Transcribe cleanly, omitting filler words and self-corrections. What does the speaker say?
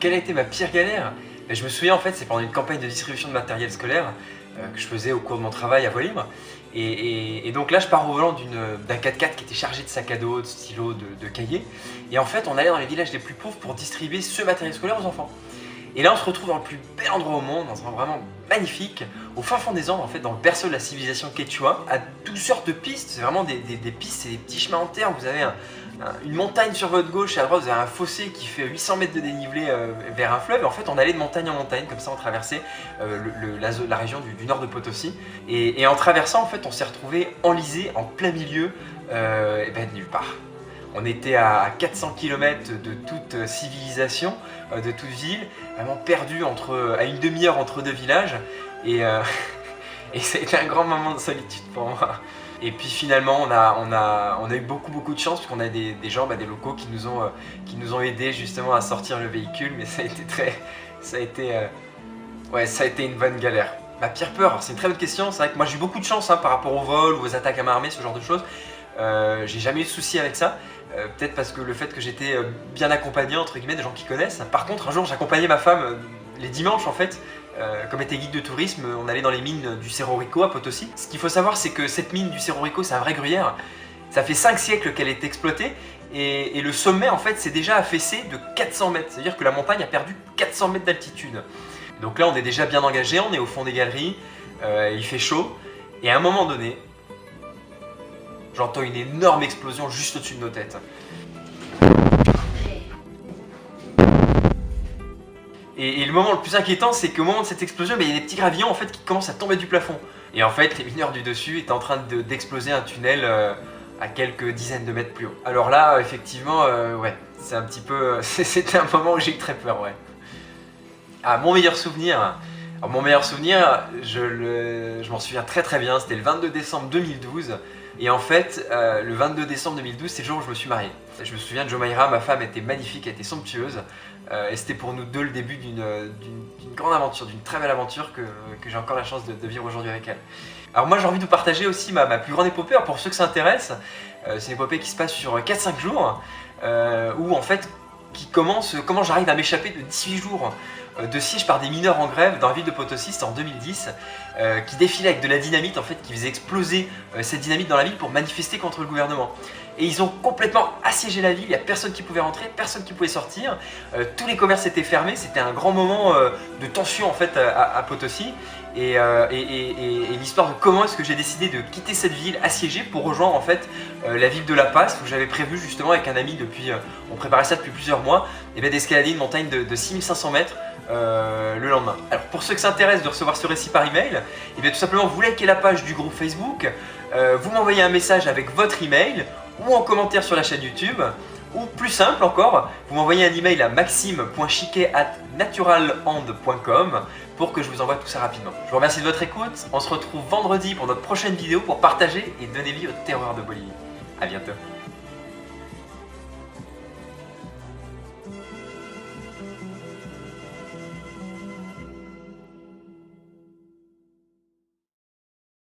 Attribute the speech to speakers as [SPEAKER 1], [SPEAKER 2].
[SPEAKER 1] quelle a été ma pire galère? Je me souviens en fait, c'est pendant une campagne de distribution de matériel scolaire que je faisais au cours de mon travail à voie libre. Et donc là, je pars au volant d'un 4x4 qui était chargé de sacs à dos, de stylos, de cahiers. Et en fait, on allait dans les villages les plus pauvres pour distribuer ce matériel scolaire aux enfants. Et là, on se retrouve dans le plus bel endroit au monde, dans un endroit vraiment magnifique, au fin fond des Andes, en fait, dans le berceau de la civilisation quechua, à toutes sortes de pistes. C'est vraiment des pistes, c'est des petits chemins en terre. Vous avez une montagne sur votre gauche et à droite, vous avez un fossé qui fait 800 mètres de dénivelé vers un fleuve. Et en fait, on allait de montagne en montagne, comme ça, on traversait la région du nord de Potosi. Et en traversant, en fait, on s'est retrouvé enlisé en plein milieu de nulle part. On était à 400 km de toute civilisation, de toute ville, vraiment perdu à une demi-heure entre deux villages. Et ça a été un grand moment de solitude pour moi. Et puis finalement, on a eu beaucoup de chance, puisqu'on a des gens, des locaux qui nous ont aidés justement à sortir le véhicule. Mais ça a été une bonne galère. Ma pire peur, c'est une très bonne question. C'est vrai que moi j'ai eu beaucoup de chance par rapport au vol ou aux attaques à main armée, ce genre de choses. J'ai jamais eu de soucis avec ça. Peut-être parce que le fait que j'étais bien accompagné, entre guillemets, des gens qui connaissent. Par contre, un jour, j'accompagnais ma femme les dimanches, en fait, comme était guide de tourisme, on allait dans les mines du Cerro Rico à Potosi. Ce qu'il faut savoir, c'est que cette mine du Cerro Rico, c'est un vrai gruyère. Ça fait 5 siècles qu'elle est exploitée, et le sommet, en fait, s'est déjà affaissé de 400 mètres. C'est-à-dire que la montagne a perdu 400 mètres d'altitude. Donc là, on est déjà bien engagé, on est au fond des galeries, il fait chaud, et à un moment donné, j'entends une énorme explosion juste au-dessus de nos têtes. Et le moment le plus inquiétant, c'est qu'au moment de cette explosion, il y a des petits gravillons en fait, qui commencent à tomber du plafond. Et en fait, les mineurs du dessus étaient en train d'exploser un tunnel à quelques dizaines de mètres plus haut. Alors là, effectivement, ouais, c'est un petit peu... C'était un moment où j'ai eu très peur, ouais. Ah, mon meilleur souvenir... Alors, mon meilleur souvenir, je m'en souviens très bien, c'était le 22 décembre 2012. Et en fait, le 22 décembre 2012, c'est le jour où je me suis marié. Je me souviens de Jomaïra, ma femme était magnifique, elle était somptueuse. Et c'était pour nous deux le début d'une grande aventure, d'une très belle aventure que j'ai encore la chance de vivre aujourd'hui avec elle. Alors moi j'ai envie de vous partager aussi ma plus grande épopée. Alors pour ceux que ça intéresse, c'est une épopée qui se passe sur 4-5 jours, où en fait, qui commence comment j'arrive à m'échapper de 18 jours de siège par des mineurs en grève dans la ville de Potosi, c'était en 2010, qui défilaient avec de la dynamite, en fait, qui faisait exploser cette dynamite dans la ville pour manifester contre le gouvernement. Et ils ont complètement assiégé la ville, il n'y a personne qui pouvait rentrer, personne qui pouvait sortir, tous les commerces étaient fermés, c'était un grand moment de tension en fait à Potosi. Et l'histoire de comment est-ce que j'ai décidé de quitter cette ville assiégée pour rejoindre en fait la ville de La Paz, où j'avais prévu justement avec un ami on préparait ça depuis plusieurs mois, d'escalader une montagne de 6500 mètres le lendemain. Alors pour ceux que ça intéresse de recevoir ce récit par email, tout simplement vous likez la page du groupe Facebook, vous m'envoyez un message avec votre email ou en commentaire sur la chaîne YouTube, ou plus simple encore, vous m'envoyez un email à maxime.chiquet@naturalhand.com pour que je vous envoie tout ça rapidement. Je vous remercie de votre écoute, on se retrouve vendredi pour notre prochaine vidéo pour partager et donner vie aux terreurs de Bolivie. A bientôt.